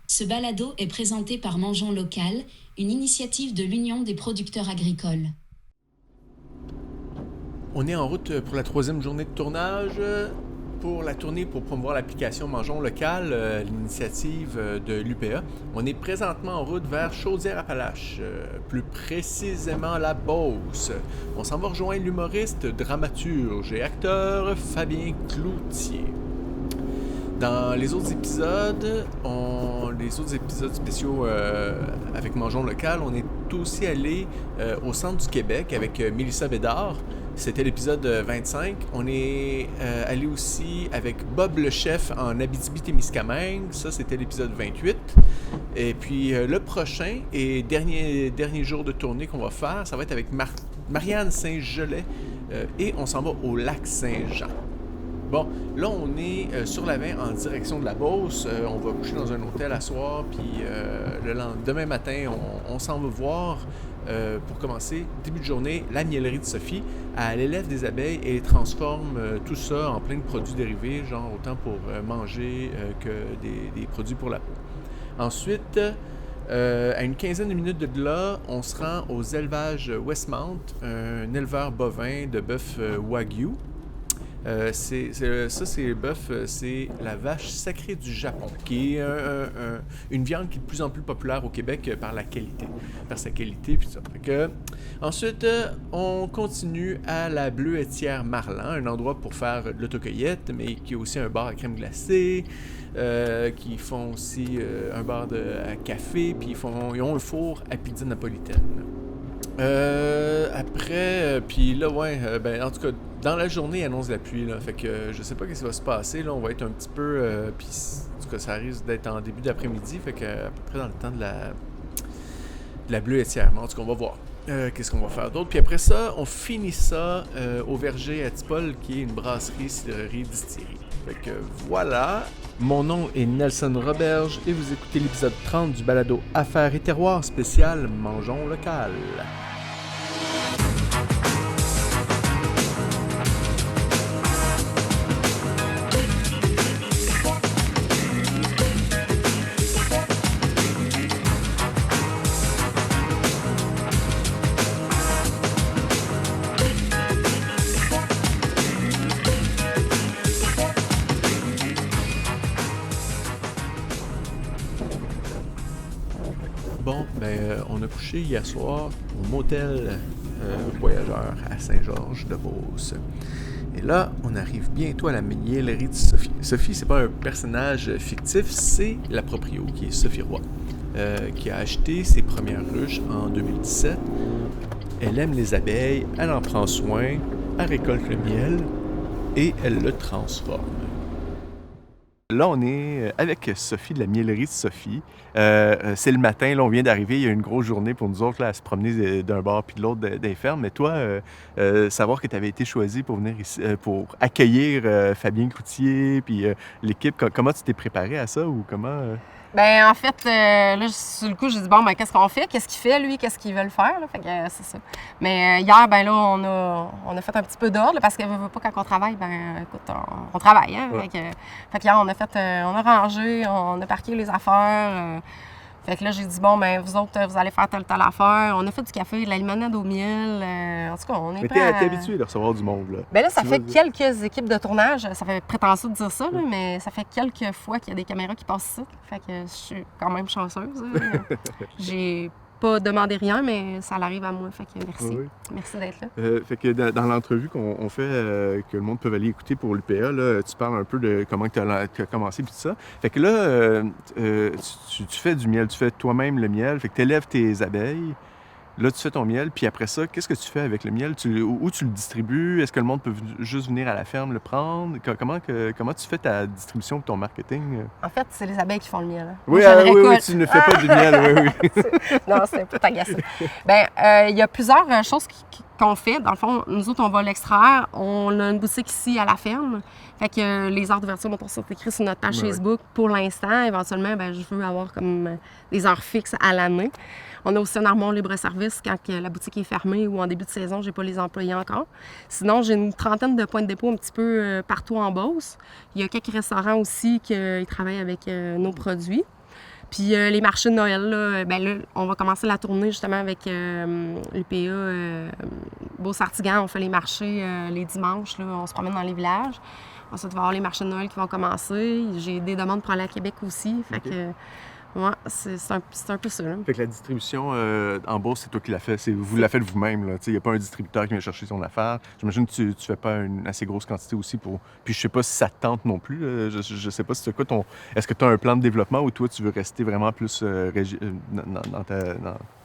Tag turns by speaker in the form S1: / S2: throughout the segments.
S1: Ce balado est présenté par Mangeons Local, une initiative de l'Union des producteurs agricoles.
S2: On est en route pour la 3e journée de tournage. Pour la tournée pour promouvoir l'application Mangeons Local, l'initiative de l'UPA. On est présentement en route vers Chaudière-Appalaches, plus précisément la Beauce. On s'en va rejoindre l'humoriste, dramaturge et acteur Fabien Cloutier. Dans les autres épisodes, spéciaux avec Mangeons Local, on est aussi allé au centre du Québec avec Mélissa Bédard. C'était l'épisode 25. On est allé aussi avec Bob le chef en Abitibi-Témiscamingue. Ça, c'était l'épisode 28. Et puis le prochain et dernier jour de tournée qu'on va faire, ça va être avec Marianne Saint-Gelais et on s'en va au lac Saint-Jean. Bon, là, on est sur la 20 en direction de la Beauce. On va coucher dans un hôtel à soir, puis demain matin, on s'en va voir, pour commencer, début de journée, la mielerie de Sophie. Elle élève des abeilles et transforme tout ça en plein de produits dérivés, genre autant pour manger que des produits pour la peau. Ensuite, à une quinzaine de minutes de là, on se rend aux élevages Westmount, un éleveur bovin de bœuf Wagyu. C'est la vache sacrée du Japon, qui est une viande qui est de plus en plus populaire au Québec par sa qualité, puis ça. Ensuite, on continue à la Bleuetière Marlan, un endroit pour faire de l'autocueillette, mais qui a aussi un bar à crème glacée, qui font aussi un bar à café, puis ils ont un four à pizza napolitaine. Puis là, en tout cas, dans la journée, il annonce la pluie, là. Fait que je sais pas ce qui va se passer, là. On va être un petit peu. Puis, en tout cas, ça risque d'être en début d'après-midi. Fait que, à peu près dans le temps de la Bleuetière. En tout cas, on va voir. Qu'est-ce qu'on va faire d'autre? Puis après ça, on finit ça au Verger à Tipol, qui est une brasserie, cidrerie, distillerie. Fait que voilà. Mon nom est Nelson Roberge et vous écoutez l'épisode 30 du balado Affaires et terroirs spécial Mangeons Local. On a couché hier soir au motel Voyageur à Saint-Georges-de-Beauce. Et là, on arrive bientôt à la mielerie de Sophie. Sophie, c'est pas un personnage fictif, c'est la proprio, qui est Sophie Roy, qui a acheté ses premières ruches en 2017. Elle aime les abeilles, elle en prend soin, elle récolte le miel et elle le transforme. Là, on est avec Sophie de la mielerie de Sophie. C'est le matin, là, on vient d'arriver. Il y a une grosse journée pour nous autres là, à se promener d'un bar puis de l'autre des fermes. Mais toi, savoir que tu avais été choisi pour venir ici, pour accueillir Fabien Cloutier puis l'équipe, comment tu t'es préparé à ça ou comment...
S3: Ben en fait, là, sur le coup, j'ai dit, bon, ben qu'est-ce qu'on fait? Qu'est-ce qu'il fait, lui? Qu'est-ce qu'il veut faire? Là? Fait que c'est ça. Mais hier, ben là, on a fait un petit peu d'ordre, là, parce que veut pas quand on travaille, ben écoute, on travaille, hein?
S2: Ouais.
S3: Fait que hier, on a rangé, on a parqué les affaires. Fait que là, j'ai dit, bon, ben vous autres, vous allez faire telle affaire. On a fait du café, de la limonade au miel. En tout cas, on est
S2: Mais
S3: prêt à...
S2: t'es habitué de recevoir du monde, là.
S3: Ben là, ça fait quelques équipes de tournage. Ça fait prétentieux de dire ça, là, mais ça fait quelques fois qu'il y a des caméras qui passent ici. Fait que je suis quand même chanceuse. J'ai pas demandé rien, mais ça l'arrive à moi. Fait que merci.
S2: Oui.
S3: Merci d'être là.
S2: Fait que dans l'entrevue qu'on fait, que le monde peut aller écouter pour l'UPA, là, tu parles un peu de comment tu as commencé et tout ça. Fait que là, tu fais du miel, tu fais toi-même le miel, fait que tu élèves tes abeilles. Là, tu fais ton miel, puis après ça, qu'est-ce que tu fais avec le miel? Où tu le distribues? Est-ce que le monde peut juste venir à la ferme le prendre? Comment tu fais ta distribution et ton marketing?
S3: En fait, c'est les abeilles qui font le miel. Hein.
S2: Oui,
S3: Moi, je le
S2: oui,
S3: récolte.
S2: tu ne fais pas du miel, oui.
S3: Non, c'est un peu agaçant. Ben, il y a plusieurs choses qu'on fait. Dans le fond, nous autres, on va l'extraire. On a une boutique ici à la ferme. Fait que les heures d'ouverture sont écrites sur notre page Facebook. Pour l'instant, éventuellement, ben, je veux avoir comme des heures fixes à l'année. On a aussi un armoire libre-service quand la boutique est fermée ou en début de saison, je n'ai pas les employés encore. Sinon, j'ai une trentaine de points de dépôt un petit peu partout en Beauce. Il y a quelques restaurants aussi qui travaillent avec nos produits. Puis les marchés de Noël, là, on va commencer la tournée justement avec l'UPA Beauce-Artigan. On fait les marchés les dimanches, là, on se promène dans les villages. Ensuite, il va y avoir les marchés de Noël qui vont commencer. J'ai des demandes pour aller à Québec aussi. Fait que, ouais, c'est un peu ça. Là.
S4: Fait que la distribution en Beauce, c'est toi qui l'as fait. Vous la faites vous-même. Il n'y a pas un distributeur qui vient chercher son affaire. J'imagine que tu fais pas une assez grosse quantité aussi pour. Puis je sais pas si ça te tente non plus. Je sais pas si c'est quoi ton. Est-ce que tu as un plan de développement ou toi, tu veux rester vraiment plus dans ta.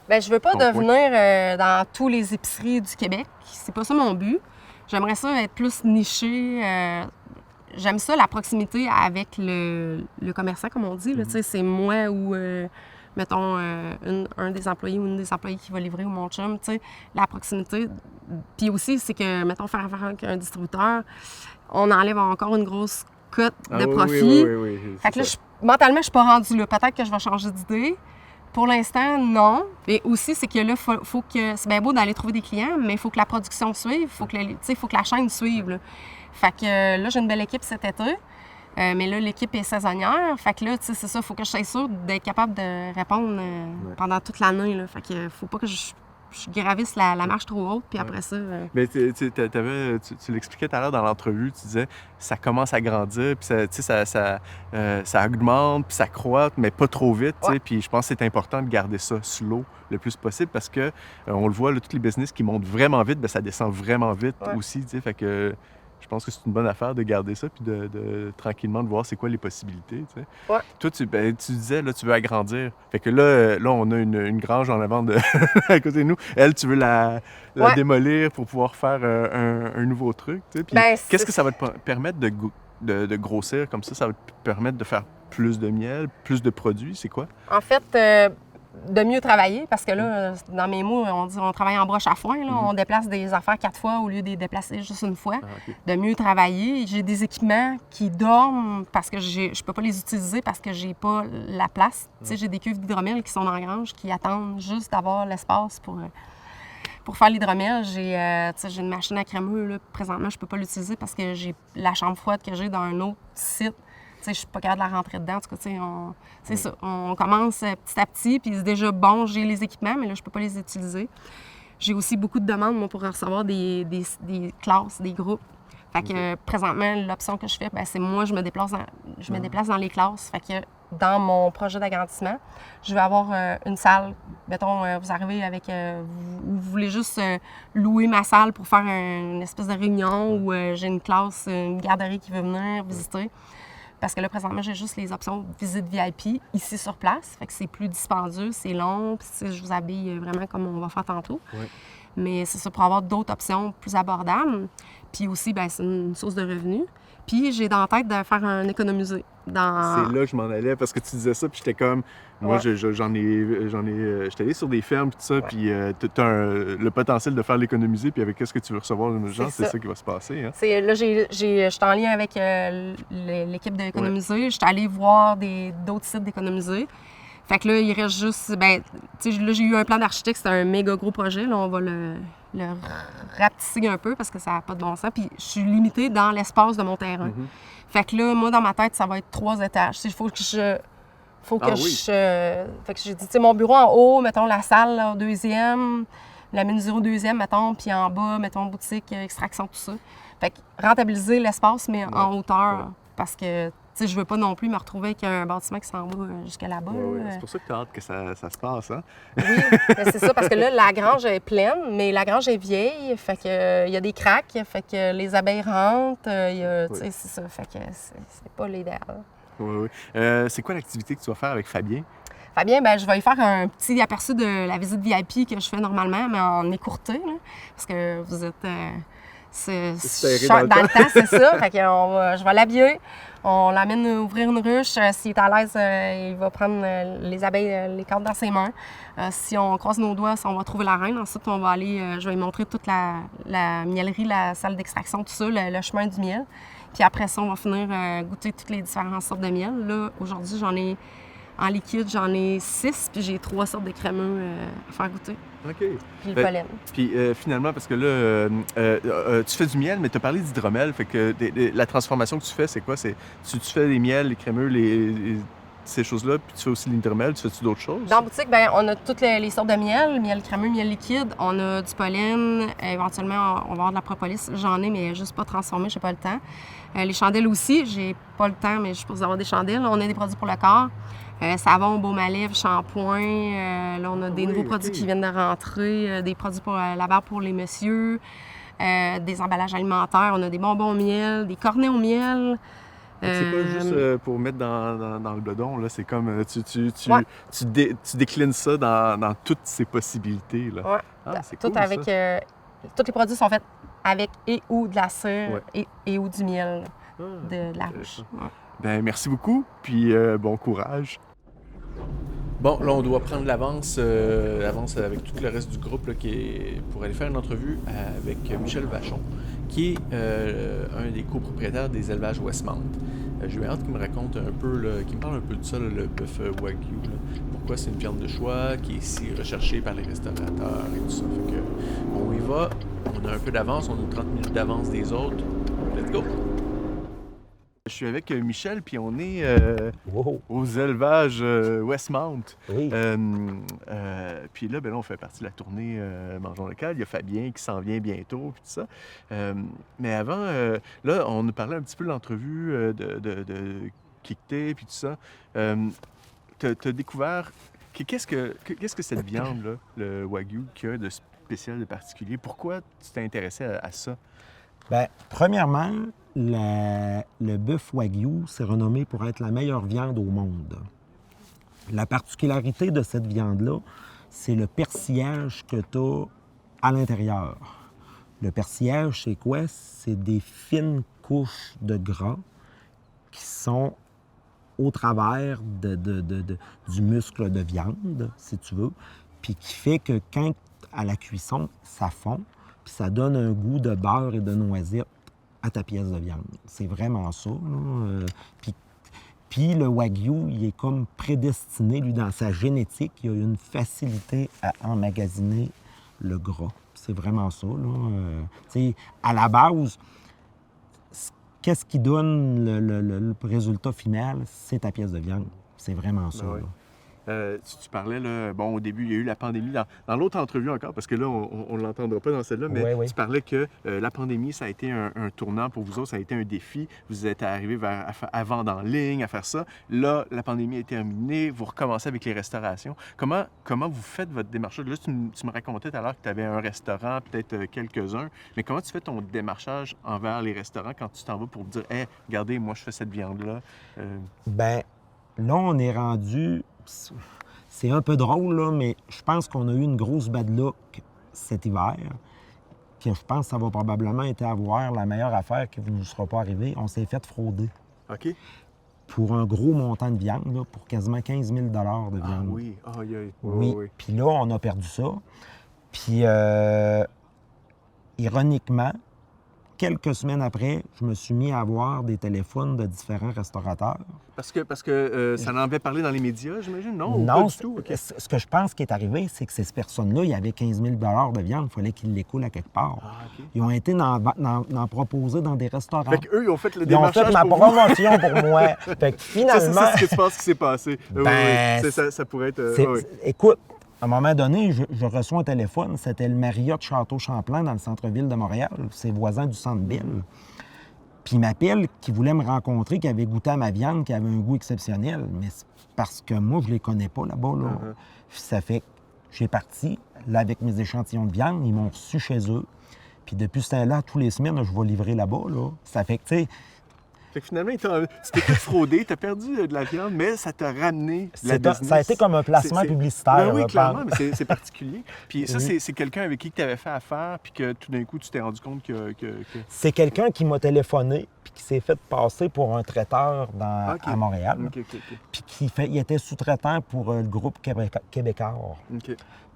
S3: Bien, je veux pas
S4: ton
S3: devenir dans tous les épiceries du Québec. C'est pas ça mon but. J'aimerais ça être plus niché. J'aime ça, la proximité avec le commerçant, comme on dit. Là, c'est moi ou, mettons, un des employés ou une des employées qui va livrer ou mon chum. La proximité. Puis aussi, c'est que, mettons, faire affaire avec un distributeur, on enlève encore une grosse cote de profit.
S4: Oui.
S3: Fait que là, mentalement, je suis pas rendue là. Peut-être que je vais changer d'idée. Pour l'instant, non. Et aussi, c'est que là, faut que c'est bien beau d'aller trouver des clients, mais il faut que la production suive, il faut que la chaîne suive. Là. Fait que là, j'ai une belle équipe cet été, mais là, l'équipe est saisonnière. Fait que là, c'est ça, il faut que je sois sûre d'être capable de répondre pendant toute l'année. Là. Fait que faut pas que je gravisse la marche trop haute, puis après ça...
S4: Mais tu l'expliquais tout à l'heure dans l'entrevue, tu disais ça commence à grandir, puis ça augmente, puis ça croît, mais pas trop vite.
S3: Ouais.
S4: Puis je pense que c'est important de garder ça slow le plus possible parce que on le voit, là, tous les business qui montent vraiment vite, ça descend vraiment vite aussi. Fait que je pense que c'est une bonne affaire de garder ça, puis de tranquillement de voir c'est quoi les possibilités.
S3: Ouais.
S4: Toi, tu disais, là, tu veux agrandir. Fait que là on a une grange en avant à côté de nous. Elle, tu veux la démolir pour pouvoir faire un nouveau truc. Puis qu'est-ce que ça va te permettre de grossir comme ça? Ça va te permettre de faire plus de miel, plus de produits? C'est quoi?
S3: En fait, de mieux travailler, parce que là, dans mes mots, on dit on travaille en broche à foin. Là, on déplace des affaires 4 fois au lieu de les déplacer juste une fois. De mieux travailler. J'ai des équipements qui dorment parce que je peux pas les utiliser parce que j'ai pas la place. J'ai des cuves d'hydromel qui sont dans la grange, qui attendent juste d'avoir l'espace pour faire l'hydromel. J'ai une machine à crémeux. Là, présentement, je peux pas l'utiliser parce que j'ai la chambre froide que j'ai dans un autre site. Je suis pas capable de la rentrer dedans. En tout cas, c'est ça. On commence petit à petit, puis c'est déjà bon, j'ai les équipements, mais là, je peux pas les utiliser. J'ai aussi beaucoup de demandes, moi, pour recevoir des classes, des groupes. Fait que présentement, l'option que je fais, c'est moi, je me déplace dans les classes. Fait que dans mon projet d'agrandissement, je vais avoir une salle. Mettons, vous arrivez avec... vous voulez juste louer ma salle pour faire une espèce de réunion où j'ai une classe, une garderie qui veut venir visiter. Parce que là, présentement, j'ai juste les options visite VIP ici sur place. Fait que c'est plus dispendieux, c'est long, puis je vous habille vraiment comme on va faire tantôt. Ouais. Mais c'est ça, pour avoir d'autres options plus abordables. Puis aussi, c'est une source de revenus. Puis j'ai dans la tête de faire un économisé.
S4: C'est là que je m'en allais, parce que tu disais ça, puis j'étais comme... Moi, j'étais allé sur des fermes, puis tout ça, puis tu as le potentiel de faire l'économiser, puis avec qu'est-ce que tu veux recevoir de nos gens, c'est ça qui va se passer. Hein?
S3: Là, je suis en lien avec l'équipe d'économiser. Je suis allée voir d'autres sites d'économiser. Fait que là, il reste juste... là, j'ai eu un plan d'architecte, c'était un méga gros projet. Là, on va le rapetisser un peu parce que ça n'a pas de bon sens. Puis je suis limitée dans l'espace de mon terrain. Fait que là, moi, dans ma tête, ça va être 3 étages. Il faut que je... Fait que j'ai dit, mon bureau en haut, mettons la salle là, au 2e, la menuiserie au 2e, mettons, puis en bas, mettons boutique, extraction, tout ça. Fait que rentabiliser l'espace, mais en hauteur. Parce que, je veux pas non plus me retrouver avec un bâtiment qui s'en va jusqu'à là-bas.
S4: C'est pour ça que tu as hâte que ça se passe, hein?
S3: Oui, c'est ça, parce que là, la grange est pleine, mais la grange est vieille, fait que il y a des craques, fait que les abeilles rentrent, c'est ça, fait que c'est pas l'idéal.
S4: Oui. C'est quoi l'activité que tu vas faire avec Fabien?
S3: Fabien, je vais y faire un petit aperçu de la visite VIP que je fais normalement, mais en écourté, là, parce que vous êtes dans le temps, c'est ça. Fait que je vais l'habiller, on l'amène ouvrir une ruche. S'il est à l'aise, il va prendre les abeilles, les cordes dans ses mains. Si on croise nos doigts, on va trouver la reine. Ensuite, on va aller, je vais lui montrer toute la miellerie, la salle d'extraction, tout ça, le chemin du miel. Puis après ça, on va finir goûter toutes les différentes sortes de miel. Là, aujourd'hui, en liquide, j'en ai 6, puis j'ai 3 sortes de crémeux à faire goûter.
S4: OK.
S3: Puis le pollen.
S4: Puis finalement, parce que là, tu fais du miel, mais tu as parlé d'hydromel. Fait que la transformation que tu fais, c'est quoi? Tu fais les miels, les crémeux, ces choses-là, puis tu fais aussi l'hydromel, tu fais-tu d'autres choses?
S3: Dans la boutique, ben, on a toutes les sortes de miel crémeux, miel liquide, on a du pollen, éventuellement, on va avoir de la propolis. J'en ai, mais juste pas transformé, j'ai pas le temps. Les chandelles aussi, j'ai pas le temps, mais je suppose avoir des chandelles. On a des produits pour le corps. Savon, baume à lèvres, shampoing. Là, on a des nouveaux produits qui viennent de rentrer, des produits pour la barbe pour les messieurs, des emballages alimentaires. On a des bonbons au miel, des cornets au miel.
S4: C'est pas juste pour mettre dans le bedon, là. C'est comme tu déclines ça dans toutes ses possibilités. Là.
S3: Ouais.
S4: Ah, c'est
S3: tout
S4: cool,
S3: avec,
S4: ça.
S3: tous les produits sont faits avec et ou de la cire et ou du miel de la ruche. Ouais.
S4: Ben, merci beaucoup, puis bon courage.
S2: Bon, là, on doit prendre l'avance avec tout le reste du groupe là, pour aller faire une entrevue avec Michel Vachon, qui est un des copropriétaires des élevages Westmount. J'ai hâte qu'il me raconte un peu, qu'il me parle un peu de ça, là, le bœuf Wagyu. Là. Pourquoi c'est une viande de choix qui est si recherchée par les restaurateurs et tout ça. Fait que, on y va, on a un peu d'avance, on a 30 minutes d'avance des autres. Let's go!
S4: Je suis avec Michel, puis on est aux élevages Westmount.
S5: Oui.
S4: Puis là, on fait partie de la tournée Mangeons local. Il y a Fabien qui s'en vient bientôt, puis tout ça. Mais avant, là, on nous parlait un petit peu de l'entrevue de Kickté, puis tout ça. T'as découvert... Qu'est-ce que cette viande-là, le Wagyu, qu'il y a de spécial, de particulier? Pourquoi tu t'es intéressé à ça?
S5: Bien, premièrement, le bœuf Wagyu, c'est renommé pour être la meilleure viande au monde. La particularité de cette viande-là, c'est le persillage que tu as à l'intérieur. Le persillage, c'est quoi? C'est des fines couches de gras qui sont au travers du muscle de viande, si tu veux, puis qui fait que quand, à la cuisson, ça fond, puis ça donne un goût de beurre et de noisette à ta pièce de viande. C'est vraiment ça. Puis le Wagyu, il est comme prédestiné, lui, dans sa génétique. Il a une facilité à emmagasiner le gras. C'est vraiment ça. À la base, qu'est-ce qui donne le résultat final? C'est ta pièce de viande. C'est vraiment ça.
S4: Oui. Tu parlais, là, au début, il y a eu la pandémie. Dans l'autre entrevue encore, parce que là, on ne l'entendra pas dans celle-là, mais tu parlais que la pandémie, ça a été un tournant pour vous autres, ça a été un défi. Vous êtes arrivés à vendre en ligne, à faire ça. Là, la pandémie est terminée, vous recommencez avec les restaurations. Comment vous faites votre démarchage? Là, tu me racontais tout à l'heure que tu avais un restaurant, peut-être quelques-uns, mais comment tu fais ton démarchage envers les restaurants quand tu t'en vas pour dire « Hey, regardez, moi, je fais cette viande-là.
S5: Bien, là, on est rendu... C'est un peu drôle, là, mais je pense qu'on a eu une grosse bad luck cet hiver. Puis je pense que ça va probablement être avoir la meilleure affaire qui ne nous sera pas arrivée. On s'est fait frauder.
S4: OK.
S5: Pour un gros montant de viande, là, pour quasiment 15 000 de viande.
S4: Ah oui,
S5: oui. Puis là, on a perdu ça. Puis, ironiquement, quelques semaines après, je me suis mis à avoir des téléphones de différents restaurateurs.
S4: Parce que ça en avait parlé dans les médias, j'imagine? Non,
S5: pas
S4: du tout. Okay.
S5: Ce que je pense qui est arrivé, c'est que ces personnes-là, il y avait 15 000 de viande, il fallait qu'ils l'écoulent à quelque part.
S4: Ah, okay.
S5: Ils ont été en proposer dans des restaurants.
S4: Fait qu'eux, ils ont fait le démarchage
S5: Ils ont fait ma promotion pour moi. Fait que finalement...
S4: Ça, c'est ce que tu penses qui s'est passé.
S5: Ben,
S4: oui. Ça pourrait être...
S5: Écoute, à un moment donné, je reçois un téléphone. C'était le Marriott Château-Champlain dans le centre-ville de Montréal. C'est voisin du centre-ville. Puis il m'appelle, qui voulait me rencontrer, qui avait goûté à ma viande, qui avait un goût exceptionnel. Mais c'est parce que moi, je les connais pas là-bas. Là. Ça fait que j'ai parti, là, avec mes échantillons de viande. Ils m'ont reçu chez eux. Puis depuis ce temps-là, tous les semaines, je vais livrer là-bas. Là. Ça fait que, tu sais...
S4: Fait que finalement, tu t'es fait frauder, tu as perdu de la viande, mais ça t'a ramené de la business.
S5: Ça a été comme un placement publicitaire.
S4: Oui, clairement, mais c'est particulier. Puis ça, c'est quelqu'un avec qui tu avais fait affaire, puis que tout d'un coup, tu t'es rendu compte que...
S5: C'est quelqu'un qui m'a téléphoné, puis qui s'est fait passer pour un traiteur à Montréal. Puis il était sous-traitant pour le groupe Québécois.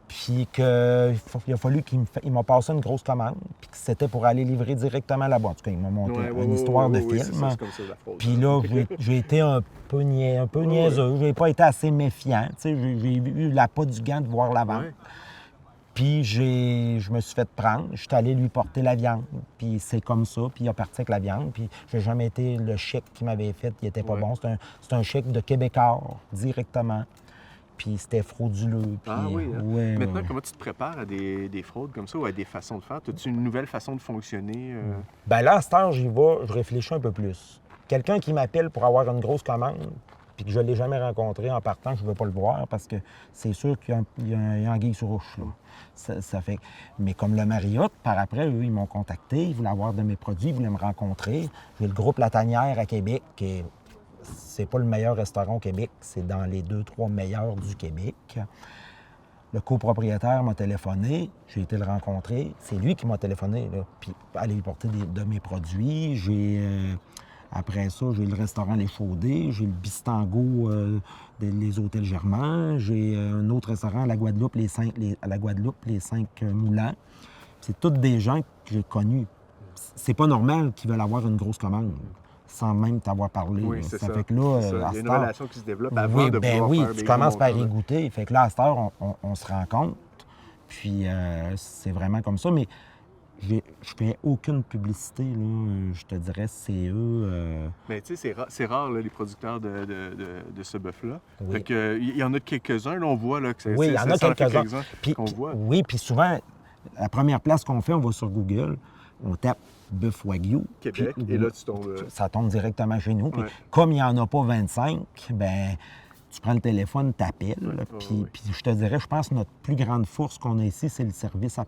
S5: Puis qu'il a fallu qu'il m'a passé une grosse commande, puis que c'était pour aller livrer directement là-bas. En tout cas, il m'a monté une histoire de film. Puis là, j'ai été un peu niaiseux. J'ai pas été assez méfiant. J'ai eu la pas du gant de voir la vente. Puis je me suis fait prendre. Je suis allé lui porter la viande. Puis c'est comme ça. Puis il a parti avec la viande. Puis j'ai jamais été... Le chèque qu'il m'avait fait, il était pas bon. C'est un chèque de Québécois, directement. Puis c'était frauduleux. Puis,
S4: oui. Hein?
S5: Ouais,
S4: Maintenant,
S5: ouais.
S4: comment tu te prépares à des fraudes comme ça ou à des façons de faire? As-tu une nouvelle façon de fonctionner?
S5: Bien là, à cette heure, j'y vais, je réfléchis un peu plus. Quelqu'un qui m'appelle pour avoir une grosse commande, puis que je ne l'ai jamais rencontré en partant, je ne veux pas le voir parce que c'est sûr qu'il y a un anguille sur roche. Là. Ça fait... Mais comme le Marriott, par après, eux, ils m'ont contacté, ils voulaient avoir de mes produits, ils voulaient me rencontrer. J'ai le groupe La Tanière à Québec, c'est pas le meilleur restaurant au Québec, c'est dans les 2-3 meilleurs du Québec. Le copropriétaire m'a téléphoné, j'ai été le rencontrer. C'est lui qui m'a téléphoné, là, puis aller lui porter de mes produits. Après ça, j'ai le restaurant Les Chaudés, j'ai le Bistango les Hôtels Germain, j'ai un autre restaurant à la Guadeloupe, les Cinq Moulins. C'est tous des gens que j'ai connus. C'est pas normal qu'ils veulent avoir une grosse commande sans même t'avoir parlé.
S4: Oui, c'est ça.
S5: Fait que là,
S4: Il y a une relation qui se développe avant
S5: oui,
S4: de pouvoir faire
S5: tu
S4: des
S5: commences
S4: gros
S5: par y
S4: montants, là.
S5: goûter. Fait que là, à cette heure, on se rencontre. Puis c'est vraiment comme ça. Mais je fais aucune publicité, là. Je te dirais, c'est eux.
S4: Mais tu sais, c'est rare, là, les producteurs de ce bœuf-là.
S5: Oui.
S4: Fait que, il y en a quelques-uns, là, on voit là, que
S5: Oui, il y en a
S4: ça en fait
S5: quelques-uns. Puis,
S4: qu'on voit.
S5: oui, puis souvent, la première place qu'on fait, on va sur Google, on tape bœuf Wagyu.
S4: Québec,
S5: puis,
S4: et là, tu tombes...
S5: ça tombe directement chez nous. Puis
S4: Ouais.
S5: comme il n'y en a pas 25, ben tu prends le téléphone, t'appelles.
S4: Ouais,
S5: Puis,
S4: ouais.
S5: puis je te dirais, je pense que notre plus grande force qu'on a ici, c'est le service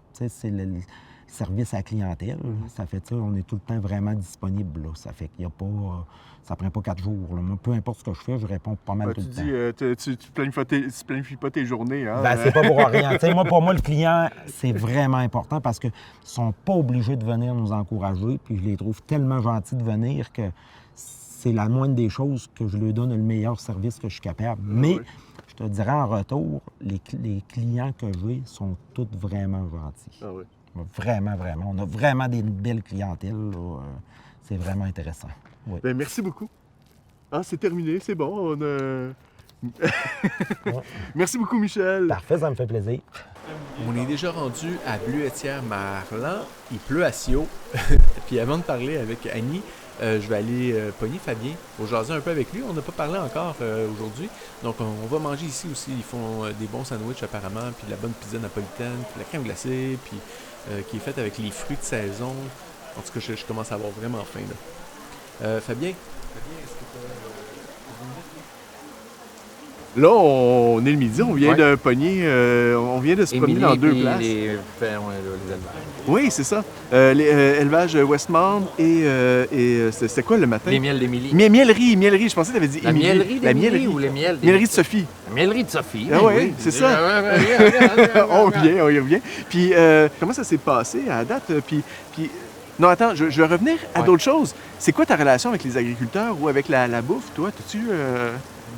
S5: le service à la clientèle. Ça fait ça, on est tout le temps vraiment disponible. Là. Ça fait qu'il n'y a pas... ça prend pas 4 jours. Là. Moi, peu importe ce que je fais, je réponds pas mal
S4: Ouais,
S5: tout
S4: tu
S5: le temps.
S4: dis, tu planifies pas tes journées, hein?
S5: Ben, c'est pas pour rien. Tu sais, pour moi, le client, c'est vraiment important parce qu'ils sont pas obligés de venir nous encourager. Puis je les trouve tellement gentils de venir que c'est la moindre des choses que je leur donne le meilleur service que je suis capable. Mais je te dirais en retour, les clients que j'ai sont tous vraiment gentils.
S4: Ah oui.
S5: Vraiment, vraiment. On a vraiment des belles clientèles. Là. C'est vraiment intéressant. Oui.
S4: Ben, merci beaucoup. Ah, c'est terminé, c'est bon. Merci beaucoup, Michel.
S5: Parfait, ça me fait plaisir.
S2: On est déjà rendu à Bleuetière-Marlan. Il pleut à Sio. Puis avant de parler avec Annie, je vais aller pogner Fabien pour jaser un peu avec lui. On n'a pas parlé encore aujourd'hui. Donc, on va manger ici aussi. Ils font des bons sandwichs apparemment, puis de la bonne pizza napolitaine, puis la crème glacée, puis qui est faite avec les fruits de saison. En tout cas, je commence à avoir vraiment faim. Là. Fabien, est-ce que tu
S4: Là, on est le midi, on vient
S6: Ouais.
S4: de pogner, on vient de se promener dans deux places.
S6: Les élevages.
S4: Oui, c'est ça. Élevage Westmount et c'était quoi le matin?
S6: Les miels d'Émilie.
S4: Miellerie, je pensais que tu avais dit
S6: La
S4: Émilie.
S6: miellerie
S4: La
S6: d'Émilie
S4: miellerie.
S6: ou les miels d'Émilie?
S4: Miellerie de Sophie.
S6: La miellerie de Sophie.
S4: Ah
S6: ben
S4: ouais,
S6: oui.
S4: c'est ça. On vient. Puis comment ça s'est passé à la date? Puis non, attends, je vais revenir à
S6: Ouais.
S4: d'autres choses. C'est quoi ta relation avec les agriculteurs ou avec la bouffe, toi? T'as-tu...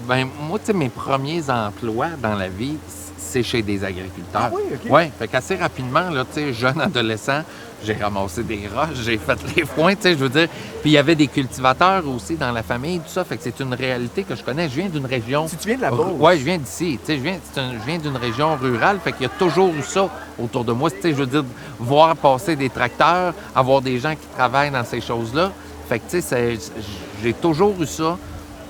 S6: Ben, moi, tu sais, mes premiers emplois dans la vie, c'est chez des agriculteurs.
S4: Ah oui, OK.
S6: Oui, fait qu'assez rapidement, là, tu sais, jeune adolescent, j'ai ramassé des roches, j'ai fait les foins, tu sais, je veux dire. Puis il y avait des cultivateurs aussi dans la famille, tout ça, fait que c'est une réalité que je connais. Je viens d'une région...
S4: Si tu viens de la Beauce.
S6: Oui, je viens d'ici. Tu sais, je viens d'une région rurale, fait qu'il y a toujours eu ça autour de moi. Tu sais, je veux dire, voir passer des tracteurs, avoir des gens qui travaillent dans ces choses-là. Fait que, tu sais, j'ai toujours eu ça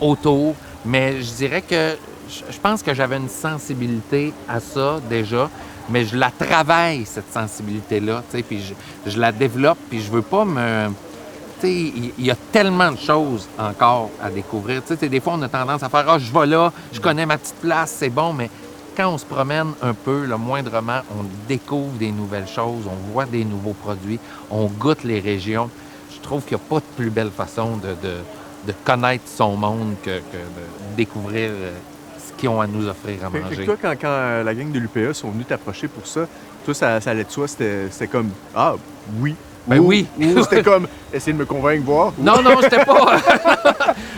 S6: autour. Mais je dirais que je pense que j'avais une sensibilité à ça déjà, mais je la travaille, cette sensibilité-là, tu sais, puis je la développe, puis je veux pas me... Tu sais, il y a tellement de choses encore à découvrir. Tu sais, des fois, on a tendance à faire « Ah, je vais là, je connais ma petite place, c'est bon », mais quand on se promène un peu, là, moindrement, on découvre des nouvelles choses, on voit des nouveaux produits, on goûte les régions. Je trouve qu'il n'y a pas de plus belle façon de connaître son monde que de découvrir ce qu'ils ont à nous offrir à
S4: Fait que
S6: manger.
S4: toi, quand la gang de l'UPA sont venus t'approcher pour ça, toi, ça allait de soi, c'était comme « Ah, oui ».
S6: Ben oui.
S4: Ou c'était comme « Essayer de me convaincre, voir ».
S6: Non, j'étais pas...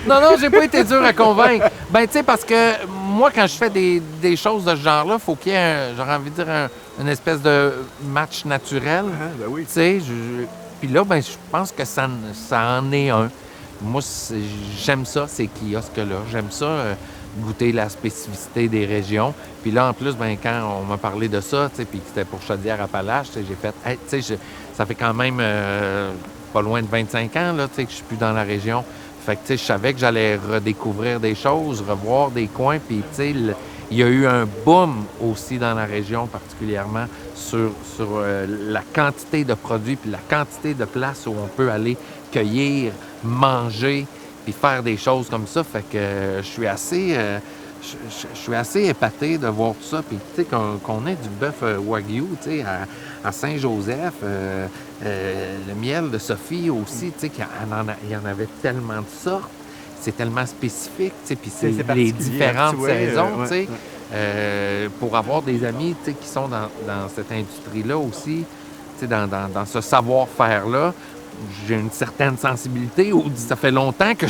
S6: non, j'ai pas été dur à convaincre. Ben, tu sais, parce que moi, quand je fais des choses de ce genre-là, il faut qu'il y ait, j'aurais envie de dire, une espèce de match naturel.
S4: Ah, ben oui.
S6: Tu sais, puis là, ben, je pense que ça en est un. Moi, j'aime ça, ces kiosques-là. J'aime ça goûter la spécificité des régions. Puis là, en plus, quand on m'a parlé de ça, puis que c'était pour Chaudière-Appalaches, j'ai fait, ça fait quand même pas loin de 25 ans là, que je suis plus dans la région. Fait que, je savais que j'allais redécouvrir des choses, revoir des coins, puis, il y a eu un boom aussi dans la région, particulièrement sur la quantité de produits puis la quantité de places où on peut aller cueillir, manger puis faire des choses comme ça. Fait que je suis assez épaté de voir tout ça. Puis, qu'on ait du bœuf Wagyu, à Saint-Joseph, le miel de Sophie aussi, qu'il y en avait tellement de sortes. C'est tellement spécifique, puis c'est les différentes saisons, pour avoir des amis, qui sont dans cette industrie-là aussi, dans ce savoir-faire-là, j'ai une certaine sensibilité. Ça fait longtemps que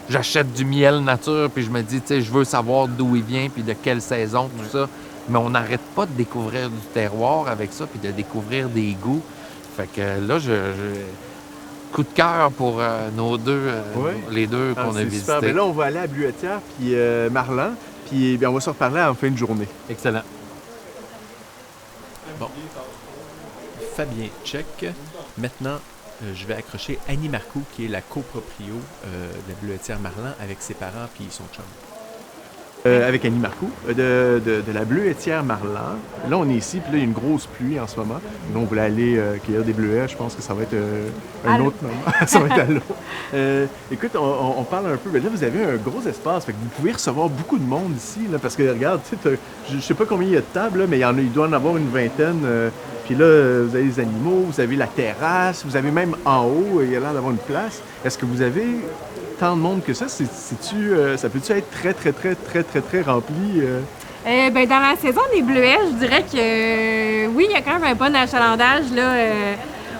S6: j'achète du miel nature, puis je me dis, je veux savoir d'où il vient, puis de quelle saison, tout ça. Mais on n'arrête pas de découvrir du terroir avec ça, puis de découvrir des goûts. Fait que là, coup de cœur pour nos deux, les deux qu'on a visités.
S4: Super. Là, on va aller à Bluetière, puis Marlan, puis on va se reparler en fin de journée.
S6: Excellent.
S2: Bon. Fabien, check. Maintenant, je vais accrocher Annie Marcoux, qui est la coproprio de la Bleuetière Marlan, avec ses parents puis son chum.
S4: Avec Annie Marcoux, de la Bleuetière Marlan. Là, on est ici, puis là, il y a une grosse pluie en ce moment. Nous, on voulait aller cueillir des bleuets. Je pense que ça va être un autre moment. Ça va être à l'eau. Écoute, on parle un peu. Mais là, vous avez un gros espace. Fait que vous pouvez recevoir beaucoup de monde ici. Là, parce que, regarde, je sais pas combien il y a de tables, là, mais il doit en avoir une vingtaine. Puis là, vous avez les animaux, vous avez la terrasse, vous avez même en haut, il y a l'air d'avoir une place. Est-ce que vous avez tant de monde que ça? Ça peut-tu être très, très, très, très, très, très rempli?
S3: Dans la saison des bleuets, je dirais que oui, il y a quand même un bon achalandage. Là,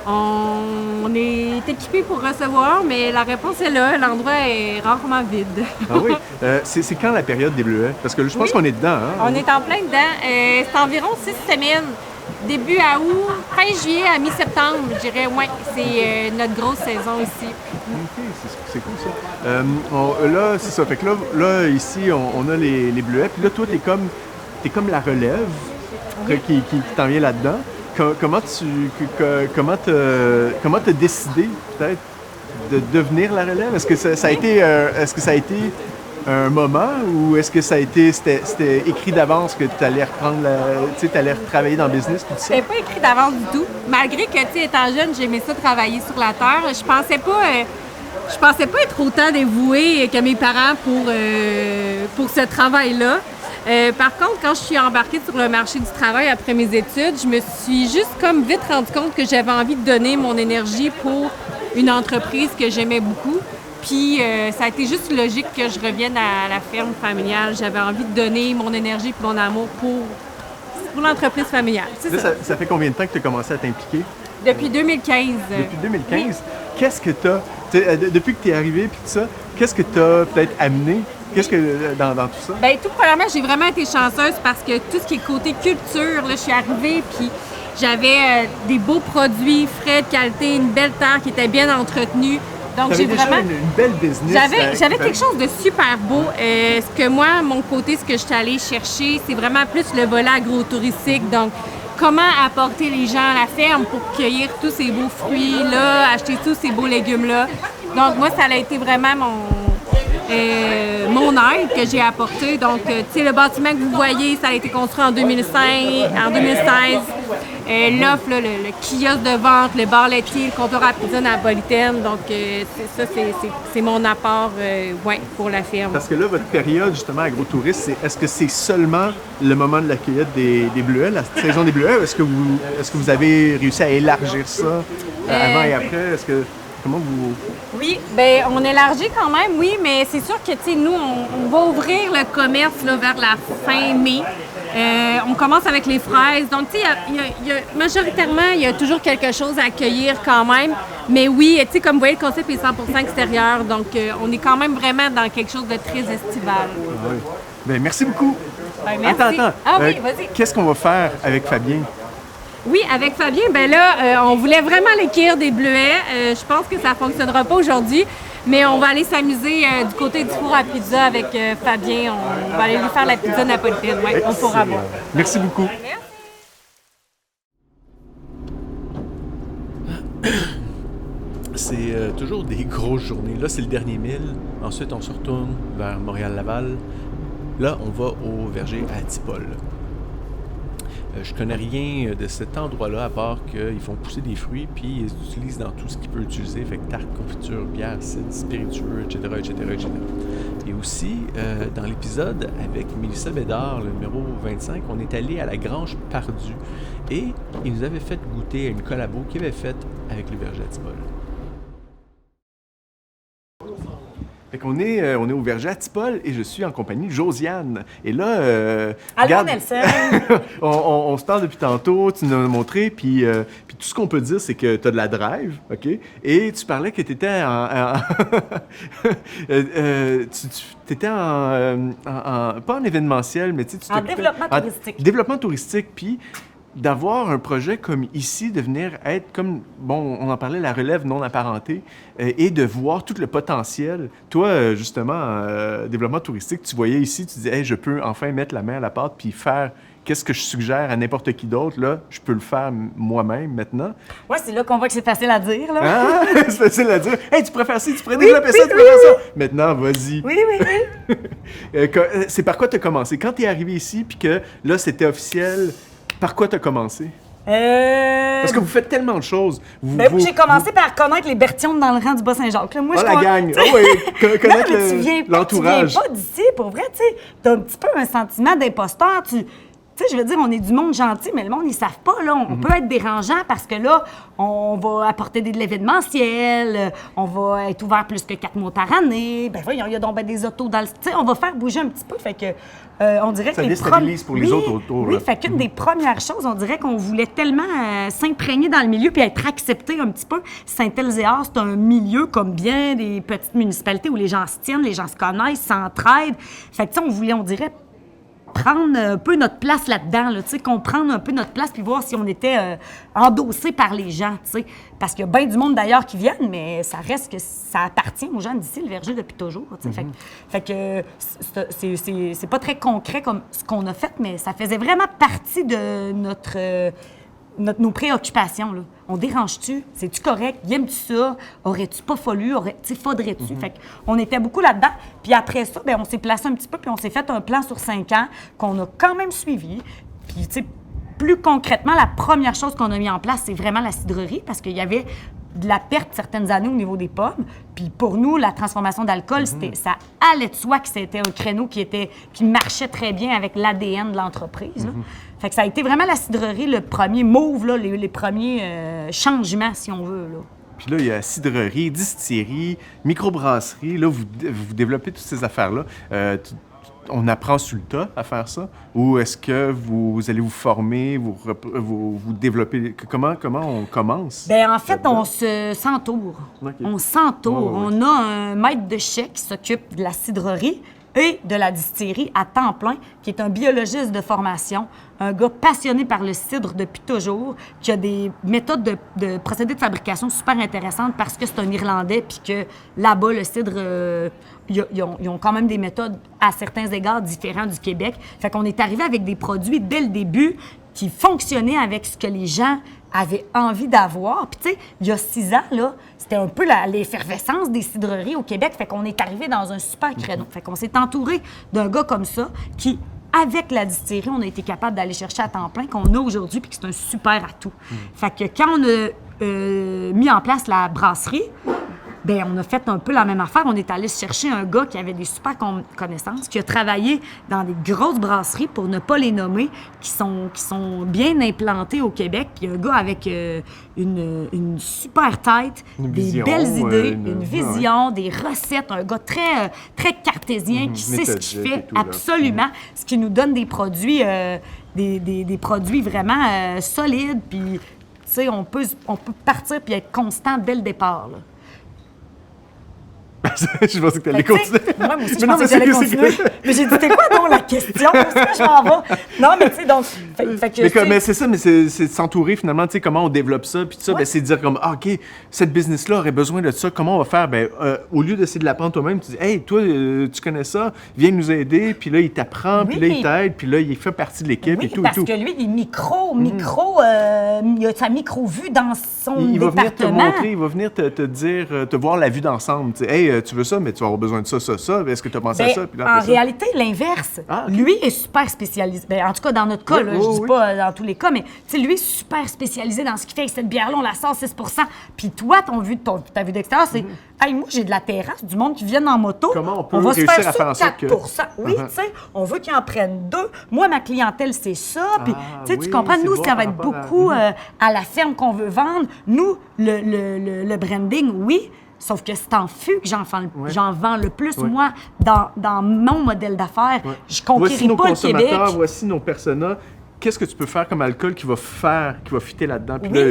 S3: on est équipé pour recevoir, mais la réponse est là. L'endroit est rarement vide.
S4: Ah oui? C'est quand la période des bleuets? Parce que je pense qu'on est dedans. Hein?
S3: On est en plein dedans. C'est environ 6 semaines. Début à août, fin juillet à mi-septembre, je dirais, c'est notre grosse saison ici.
S4: OK, c'est cool ça. Là, c'est ça. Fait que là ici, on a les bleuets. Puis là, toi, t'es comme la relève qui t'en vient là-dedans. Comment t'as décidé, peut-être, de devenir la relève? Est-ce que ça a été un moment ou est-ce que c'était écrit d'avance que tu allais reprendre tu allais retravailler dans le business, tout ça?
S3: C'était pas écrit d'avance du tout. Malgré que, étant jeune, j'aimais ça travailler sur la terre. Je pensais pas être autant dévouée que mes parents pour ce travail-là. Par contre, quand je suis embarquée sur le marché du travail après mes études, je me suis juste comme vite rendu compte que j'avais envie de donner mon énergie pour une entreprise que j'aimais beaucoup. Puis ça a été juste logique que je revienne à la ferme familiale. J'avais envie de donner mon énergie et mon amour pour l'entreprise familiale.
S4: Ça fait combien de temps que tu as commencé à t'impliquer?
S3: Depuis 2015.
S4: Depuis 2015?
S3: Oui.
S4: Qu'est-ce que tu as... Depuis que tu es arrivé puis tout ça, qu'est-ce que tu as peut-être amené? Qu'est-ce que dans tout ça?
S3: Bien, tout premièrement, j'ai vraiment été chanceuse parce que tout ce qui est côté culture, là, je suis arrivée puis j'avais des beaux produits frais de qualité, une belle terre qui était bien entretenue. Donc, j'ai vraiment
S4: une belle business.
S3: J'avais quelque chose de super beau. Ce que moi, mon côté, ce que je suis allée chercher, c'est vraiment plus le volet agro-touristique. Donc, comment apporter les gens à la ferme pour cueillir tous ces beaux fruits-là, acheter tous ces beaux légumes-là. Donc, moi, ça a été vraiment mon aide que j'ai apporté. Donc, tu sais, le bâtiment que vous voyez, ça a été construit en 2016. L'offre, le kiosque de vente, le bar laitier, le comptoir à pizza napolitaine. Donc, c'est mon apport pour la ferme.
S4: Parce que là, votre période, justement, agro-touriste, est-ce que c'est seulement le moment de la cueillette des bleuets, la saison des bleuets, ou est-ce que vous avez réussi à élargir ça avant et après? Comment vous...
S3: Oui, bien, on élargit quand même, oui, mais c'est sûr que, tu sais, nous, on va ouvrir le commerce là, vers la fin mai. On commence avec les fraises. Donc, tu sais, majoritairement, il y a toujours quelque chose à accueillir quand même. Mais oui, tu sais, comme vous voyez, le concept est 100% extérieur. Donc, on est quand même vraiment dans quelque chose de très estival.
S4: Oui. Bien, merci beaucoup.
S3: Ben, merci.
S4: Attends.
S3: Ah oui, vas-y.
S4: Qu'est-ce qu'on va faire avec Fabien?
S3: Oui, avec Fabien, ben là, on voulait vraiment les cueillir des bleuets. Je pense que ça ne fonctionnera pas aujourd'hui.
S7: Mais on va aller s'amuser du côté du four à pizza avec Fabien. On va aller lui faire la pizza napolitaine, au four à bois.
S4: Merci beaucoup.
S2: C'est toujours des grosses journées. Là, c'est le dernier 1000. Ensuite, on se retourne vers Montréal-Laval. Là, on va au verger à Tipol. Je connais rien de cet endroit-là, à part qu'ils font pousser des fruits, puis ils utilisent dans tout ce qu'ils peuvent utiliser, fait que tarte, confiture, bière, cidre, spiritueux, etc., etc., etc. Et aussi, dans l'épisode avec Mélissa Bédard, le numéro 25, on est allé à la Grange Pardue, et ils nous avaient fait goûter à une collabo qu'ils avaient faite avec le verger à Tipol.
S4: Fait qu'on est au verger à Tipol et je suis en compagnie de Josiane. Et là,
S8: Allô, Nelson!
S4: on se parle depuis tantôt, tu nous as montré, puis tout ce qu'on peut dire, c'est que tu as de la drive, OK? Et tu parlais que tu étais t'étais pas en événementiel, mais tu
S8: En développement touristique.
S4: Développement touristique, puis d'avoir un projet comme ici, de venir être comme, bon, on en parlait, la relève non apparentée, et de voir tout le potentiel. Toi, justement, développement touristique, tu voyais ici, tu disais, hey, je peux enfin mettre la main à la pâte puis faire qu'est-ce que je suggère à n'importe qui d'autre. Là, je peux le faire moi-même maintenant.
S8: Oui, c'est là qu'on voit que c'est facile à dire. Là.
S4: Ah, c'est facile à dire. Hey, tu pourrais faire ci, tu pourrais développer ça, tu pourrais faire ça. Maintenant, vas-y.
S8: Oui.
S4: C'est par quoi tu as commencé? Quand tu es arrivé ici, puis que là, c'était officiel, par quoi tu as commencé? Parce que vous faites tellement de choses.
S8: J'ai commencé par connaître les Bertillons dans le rang du Bas-Saint-Jacques. Là, moi,
S4: la gang! Ah oui, connaître l'entourage.
S8: Tu viens pas d'ici, pour vrai, tu sais. T'as un petit peu un sentiment d'imposteur. Tu sais, je veux dire, on est du monde gentil, mais le monde, ils savent pas, là. On peut être dérangeant parce que là, on va apporter de l'événementiel, on va être ouvert plus que 4 mois par année. Ben voyons, il y a donc des autos dans le... Tu sais, on va faire bouger un petit peu, fait que... on dirait
S4: ça
S8: que
S4: déstabilise pour les autres autour.
S8: Oui, fait qu'une des premières choses, on dirait qu'on voulait tellement s'imprégner dans le milieu puis être accepté un petit peu. Saint-Elzéar, c'est un milieu comme bien des petites municipalités où les gens se tiennent, les gens se connaissent, s'entraident. Fait que, tu sais, on dirait prendre un peu notre place là-dedans, là, tu sais, comprendre un peu notre place puis voir si on était endossé par les gens, tu sais. Parce qu'il y a bien du monde d'ailleurs qui viennent, mais ça reste que ça appartient aux gens d'ici, le verger, depuis toujours, tu sais. Fait que c'est pas très concret comme ce qu'on a fait, mais ça faisait vraiment partie de nos préoccupations, là. On dérange-tu? C'est-tu correct? Aimes-tu ça? Aurais-tu pas fallu? Faudrait-tu? Fait qu'on était beaucoup là-dedans. Puis après ça, bien, on s'est placé un petit peu, puis on s'est fait un plan sur 5 ans qu'on a quand même suivi. Puis, tu sais, plus concrètement, la première chose qu'on a mis en place, c'est vraiment la cidrerie, parce qu'il y avait de la perte certaines années au niveau des pommes. Puis pour nous, la transformation d'alcool, ça allait de soi que c'était un créneau qui marchait très bien avec l'ADN de l'entreprise, là. Fait que ça a été vraiment la cidrerie, le premier move, là, les premiers changements, si on veut, là.
S4: Puis là, il y a cidrerie, distillerie, microbrasserie. Là, vous développez toutes ces affaires-là. On apprend sur le tas à faire ça? Ou est-ce que vous allez vous former, vous développer? Comment on commence?
S8: Bien, en fait, on s'entoure.
S4: Okay.
S8: On s'entoure.
S4: Ouais.
S8: On a un maître de chai qui s'occupe de la cidrerie et de la distillerie à temps plein, qui est un biologiste de formation, un gars passionné par le cidre depuis toujours, qui a des méthodes de procédés de fabrication super intéressantes parce que c'est un Irlandais, puis que là-bas, le cidre, ils ont quand même des méthodes à certains égards différents du Québec. Fait qu'on est arrivé avec des produits dès le début qui fonctionnaient avec ce que les gens avaient envie d'avoir. Puis, tu sais, il y a 6 ans, là, c'était un peu l'effervescence des cidreries au Québec. Fait qu'on est arrivé dans un super créneau. Fait qu'on s'est entouré d'un gars comme ça qui, avec la distillerie, on a été capable d'aller chercher à temps plein qu'on a aujourd'hui puis que c'est un super atout. Fait que quand on a mis en place la brasserie, bien, on a fait un peu la même affaire. On est allé chercher un gars qui avait des super connaissances, qui a travaillé dans des grosses brasseries, pour ne pas les nommer, qui sont bien implantées au Québec. Puis un gars avec une super tête, des belles idées, une vision, des recettes, un gars très, très cartésien qui sait ce qu'il fait absolument, ce qui nous donne des produits, des produits vraiment solides. Puis, tu sais, on peut partir puis être constant dès le départ, là.
S4: Je pensais que tu allais continuer.
S8: Moi aussi, je pensais que j'allais continuer. Mais j'ai dit, c'était quoi donc la question? Où est-ce que je m'en vais? Non, mais tu sais, donc...
S4: Mais c'est ça, mais c'est de s'entourer finalement, tu sais, comment on développe ça, puis tout ça, c'est de dire comme, OK, cette business-là aurait besoin de ça, comment on va faire? Au lieu d'essayer de l'apprendre toi-même, tu dis, hey, toi, tu connais ça, viens nous aider, puis là, il t'apprend, puis là, il t'aide, puis là, il fait partie de l'équipe et tout.
S8: Parce que lui, il a sa micro-vue dans son
S4: il va venir te
S8: département.
S4: montrer, il va venir te dire, te voir la vue d'ensemble. Tu sais, hey, tu veux ça, mais tu vas avoir besoin de ça. Est-ce que tu as pensé à ça? Puis là,
S8: en réalité, l'inverse. Lui est super spécialisé. En tout cas, dans notre cas, je dis pas dans tous les cas, mais lui est super spécialisé dans ce qu'il fait avec cette bière-là. On la sort 6 % Puis toi, ta vue d'extérieur, c'est hey, moi, j'ai de la terrasse, du monde qui viennent en moto.
S4: Comment on peut
S8: va
S4: réussir
S8: se faire
S4: à faire en sorte
S8: 4 Oui, tu sais, on veut qu'ils en prennent 2. Moi, ma clientèle, c'est ça. Puis, tu comprends, nous, ça va être beaucoup à la ferme qu'on veut vendre. Nous, le branding, oui. Sauf que c'est en fût que j'en vends le plus, moi, dans mon modèle d'affaires. Je conquéris pas le Québec.
S4: Voici nos personas. Qu'est-ce que tu peux faire comme alcool qui va fitter là-dedans? Puis là,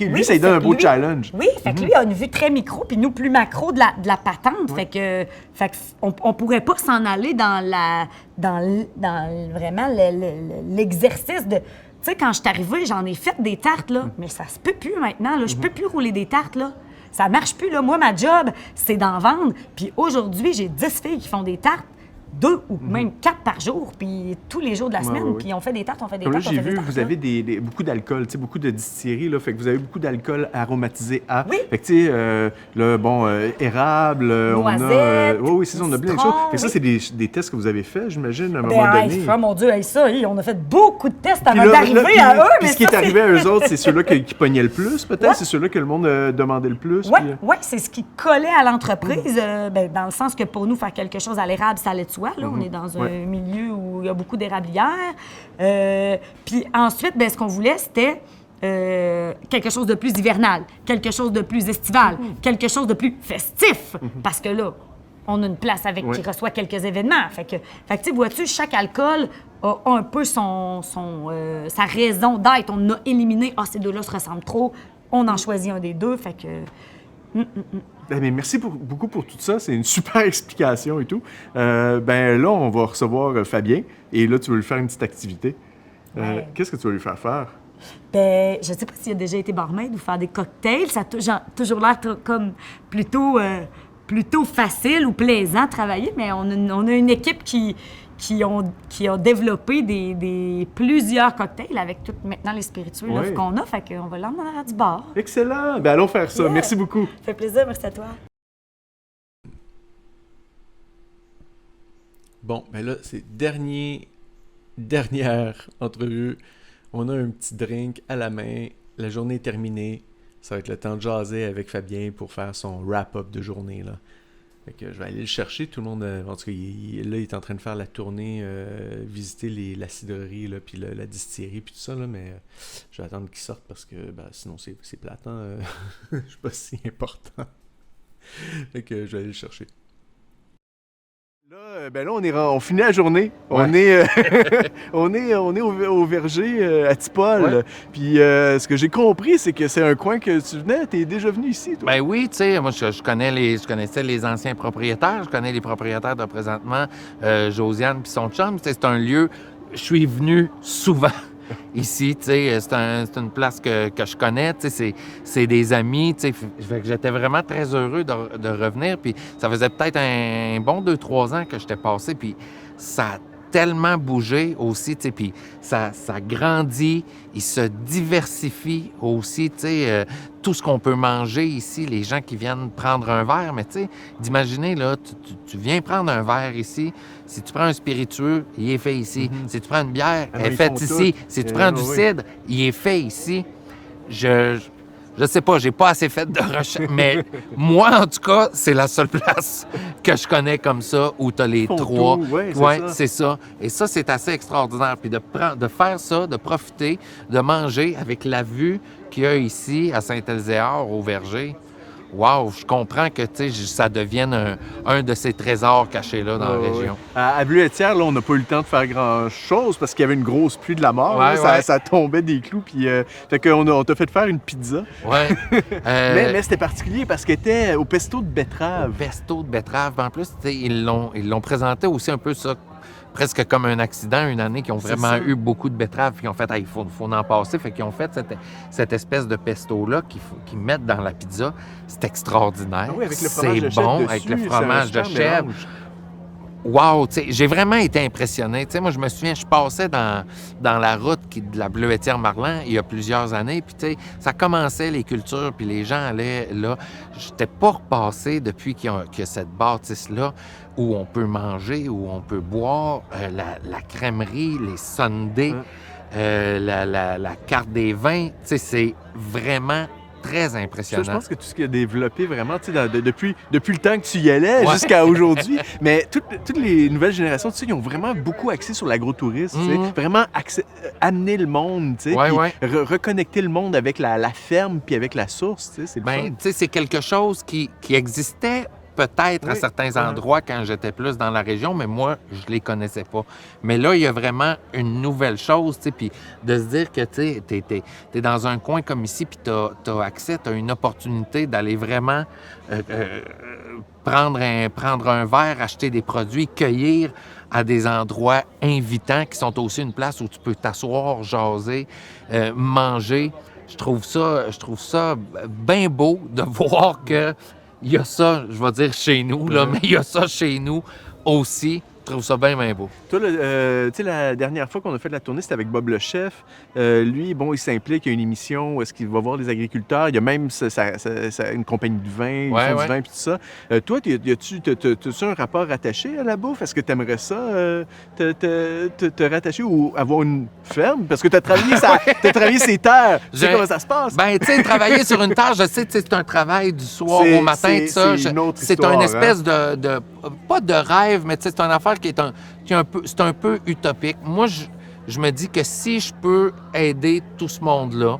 S4: lui, ça lui donne un beau challenge.
S8: Oui, fait que lui a une vue très micro, puis nous, plus macro de la patente. Fait que on pourrait pas s'en aller dans vraiment l'exercice de... Tu sais, quand je suis arrivée, j'en ai fait des tartes, là, mais ça se peut plus maintenant, là. Je peux plus rouler des tartes, là. Ça marche plus, là. Moi, ma job, c'est d'en vendre. Puis aujourd'hui, j'ai 10 filles qui font des tartes. 2 ou même 4 par jour, puis tous les jours de la semaine, puis on fait des tartes, on fait des tartes.
S4: Là, j'ai vu, vous avez beaucoup d'alcool, tu sais, beaucoup de distilleries, là, fait que vous avez beaucoup d'alcool aromatisé à.
S8: Oui.
S4: Fait que, tu sais, érable,
S8: noisette,
S4: oui, c'est ça, on a plein de choses. Fait que ça, c'est des tests que vous avez faits, j'imagine, à un moment donné.
S8: Mon Dieu, on a fait beaucoup de tests avant d'arriver à eux.
S4: Puis ce qui est arrivé à eux autres, c'est ceux-là qui pognaient le plus, peut-être? C'est ceux-là que le monde demandait le plus?
S8: Oui, c'est ce qui collait à l'entreprise, dans le sens que pour nous, faire quelque chose à l'érable, ça allait de soi. Là, on est dans un milieu où il y a beaucoup d'érablières. Puis ensuite, ce qu'on voulait, c'était quelque chose de plus hivernal, quelque chose de plus estival, quelque chose de plus festif. Parce que là, on a une place qui reçoit quelques événements. Fait que tu sais, vois-tu, chaque alcool a un peu sa raison d'être. On a éliminé, ces deux-là se ressemblent trop, on en choisit un des deux. Fait que...
S4: Mais merci beaucoup pour tout ça. C'est une super explication et tout. Là, on va recevoir Fabien. Et là, tu vas lui faire une petite activité. Qu'est-ce que tu vas lui faire faire?
S8: Je ne sais pas s'il a déjà été barmaid ou faire des cocktails. Ça a toujours l'air comme plutôt facile ou plaisant de travailler. Mais on a une équipe qui a développé plusieurs cocktails avec tout maintenant les spiritueux qu'on a. Fait qu'on va l'emmener à du bar.
S4: Excellent! Allons faire ça. Merci beaucoup.
S8: Ça fait plaisir. Merci à toi.
S2: Bon, là, c'est dernière entrevue. On a un petit drink à la main. La journée est terminée. Ça va être le temps de jaser avec Fabien pour faire son wrap-up de journée, là. Fait que je vais aller le chercher. Tout le monde, en tout cas, il est en train de faire la tournée, visiter la cidrerie, là, puis la distillerie, puis tout ça, là, mais je vais attendre qu'il sorte parce que sinon c'est plate, hein? Je sais pas si c'est important. Fait que je vais aller le chercher.
S4: Là, on finit la journée. Ouais. On est au verger à Tipol. Ouais. Puis ce que j'ai compris, c'est que c'est un coin que tu venais. Tu es déjà venu ici, toi?
S6: Ben oui, tu sais, moi, je connaissais les anciens propriétaires. Je connais les propriétaires de présentement, Josiane puis son chum. C'est un lieu, je suis venu souvent. Ici, tu sais, c'est une place que je connais, tu sais, c'est des amis, tu sais, j'étais vraiment très heureux de revenir, puis ça faisait peut-être un bon 2-3 ans que j'étais passé, puis ça a tellement bougé aussi, tu sais, puis ça grandit, il se diversifie aussi, tu sais, tout ce qu'on peut manger ici, les gens qui viennent prendre un verre, mais tu sais, d'imaginer, là, tu viens prendre un verre ici, si tu prends un spiritueux, il est fait ici. Si tu prends une bière, elle est faite ici. Si tu prends du cidre, il est fait ici. Je sais pas, j'ai pas assez fait de recherche, mais moi, en tout cas, c'est la seule place que je connais comme ça, où tu as les trois. Oui, c'est ça. Et ça, c'est assez extraordinaire. Puis de faire ça, de profiter, de manger avec la vue qu'il y a ici, à Saint-Elzéar, au Verger. wow, je comprends que ça devienne un de ces trésors cachés là dans la région.
S4: À Bleuetière, là, on n'a pas eu le temps de faire grand-chose parce qu'il y avait une grosse pluie de la mort.
S6: Ouais,
S4: là, ça tombait des clous. Puis, fait qu'on t'a fait faire une pizza.
S6: Ouais.
S4: Mais c'était particulier parce qu'elle était au pesto de betterave.
S6: Pesto de betterave. En plus, ils l'ont présenté aussi un peu ça, presque comme un accident une année, qui ont vraiment eu beaucoup de betteraves, puis ils ont fait, il faut en passer. Fait qu'ils ont fait cette espèce de pesto-là qu'ils mettent dans la pizza. C'est extraordinaire.
S4: Ah oui, avec le fromage de chèvre
S6: bon,
S4: dessus,
S6: avec le fromage de
S4: super
S6: chèvre.
S4: mélange.
S6: Wow, j'ai vraiment été impressionné. Moi, je me souviens, je passais dans la route de la Bleuetière-Marlan il y a plusieurs années, puis ça commençait, les cultures, puis les gens allaient là. Je n'étais pas repassé depuis qu'il y a cette bâtisse-là où on peut manger, où on peut boire, la crèmerie, les sundaes, la carte des vins. C'est vraiment très impressionnant.
S4: Ça, je pense que tout ce qui a développé vraiment, depuis le temps que tu y allais jusqu'à aujourd'hui, mais toutes les nouvelles générations, ils ont vraiment beaucoup axé sur l'agrotourisme, vraiment amener le monde, reconnecter le monde avec la ferme puis avec la source, c'est le fun.
S6: C'est quelque chose qui existait peut-être à certains endroits quand j'étais plus dans la région, mais moi, je les connaissais pas. Mais là, il y a vraiment une nouvelle chose, puis de se dire que t'es dans un coin comme ici, puis t'as accès, t'as une opportunité d'aller vraiment prendre un verre, acheter des produits, cueillir à des endroits invitants qui sont aussi une place où tu peux t'asseoir, jaser, manger. Je trouve ça bien beau de voir que il y a ça, je vais dire chez nous, là, mais il y a ça chez nous aussi. Je trouve ça bien, bien beau.
S4: Toi, tu sais, la dernière fois qu'on a fait la tournée, c'était avec Bob le chef. Lui, bon, il s'implique, il y a une émission où est-ce qu'il va voir les agriculteurs. Il y a même une compagnie de vin, ils font du vin, puis tout ça. Toi, as-tu un rapport rattaché à la bouffe? Est-ce que tu aimerais ça, te rattacher ou avoir une ferme? Parce que tu as travaillé ces terres. Tu sais comment ça se passe?
S6: Ben, tu sais, travailler sur une terre, je sais, c'est un travail du soir au matin, tout ça. C'est une espèce de pas de rêve, mais c'est une affaire qui est un peu utopique. Moi, je me dis que si je peux aider tout ce monde-là,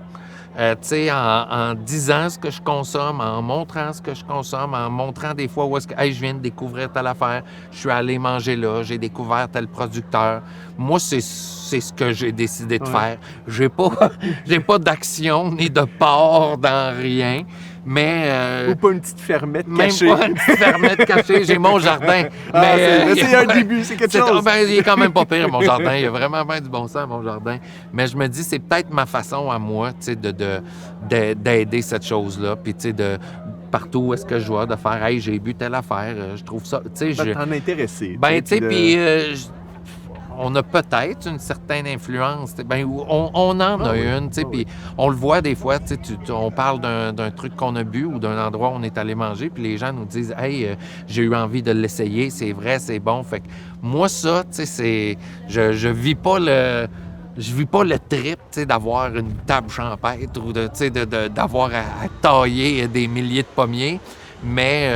S6: en disant ce que je consomme, en montrant ce que je consomme, en montrant des fois où est-ce que je viens de découvrir telle affaire, je suis allé manger là, j'ai découvert tel producteur. Moi, c'est ce que j'ai décidé de faire. J'ai pas d'action ni de part dans rien. Mais.
S4: Ou pas une petite fermette cachée.
S6: Même pas une petite fermette cachée. J'ai mon jardin.
S4: C'est un début, c'est quelque chose.
S6: Il est quand même pas pire, mon jardin. Il y a vraiment bien du bon sens, mon jardin. Mais je me dis, c'est peut-être ma façon à moi, d'aider cette chose-là. Puis, partout où est-ce que je vois, de faire, j'ai bu telle affaire. Je trouve ça.
S4: T'en intéressé.
S6: Puis. On a peut-être une certaine influence. On en a une, puis on le voit des fois, on parle d'un truc qu'on a bu ou d'un endroit où on est allé manger, puis les gens nous disent « Hey, j'ai eu envie de l'essayer, c'est vrai, c'est bon. » Fait que moi, ça, je vis pas le... Je vis pas le trip, d'avoir une table champêtre ou d'avoir à tailler des milliers de pommiers. Mais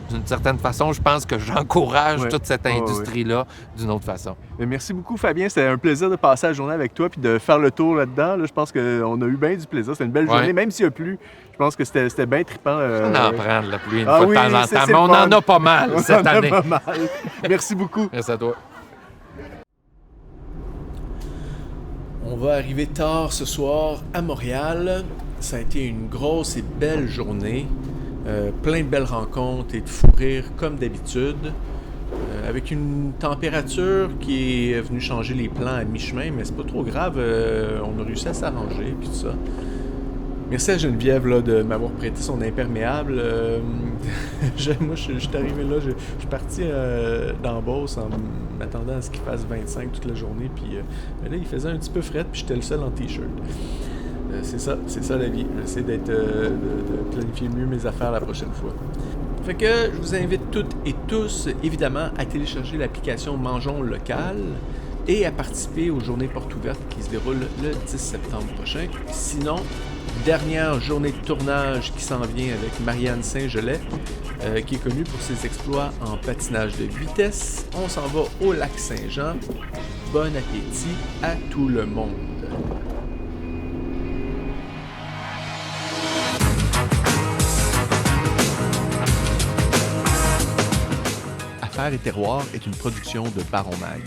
S6: d'une certaine façon, je pense que j'encourage toute cette industrie-là d'une autre façon.
S4: Mais merci beaucoup, Fabien. C'était un plaisir de passer la journée avec toi puis de faire le tour là-dedans. Là, je pense qu'on a eu bien du plaisir. C'était une belle journée, même s'il y a plu. Je pense que c'était bien trippant.
S6: On en prend de la pluie une fois de temps en temps, mais on en a pas mal cette année.
S4: Pas mal. Merci beaucoup.
S6: Merci à toi.
S2: On va arriver tard ce soir à Montréal. Ça a été une grosse et belle journée. Plein de belles rencontres et de fou rires comme d'habitude, avec une température qui est venue changer les plans à mi-chemin, mais c'est pas trop grave, on a réussi à s'arranger puis tout ça. Merci à Geneviève là, de m'avoir prêté son imperméable. Moi, je suis arrivé là, je suis parti dans Beauce en m'attendant à ce qu'il fasse 25 toute la journée, puis là, il faisait un petit peu fret, puis j'étais le seul en T-shirt. C'est ça la vie. J'essaie de planifier mieux mes affaires la prochaine fois. Fait que je vous invite toutes et tous, évidemment, à télécharger l'application Mangeons Local et à participer aux journées portes ouvertes qui se déroulent le 10 septembre prochain. Sinon, dernière journée de tournage qui s'en vient avec Marianne Saint-Gelais, qui est connue pour ses exploits en patinage de vitesse. On s'en va au lac Saint-Jean. Bon appétit à tout le monde!
S4: Terre et terroir est une production de Baron Mag.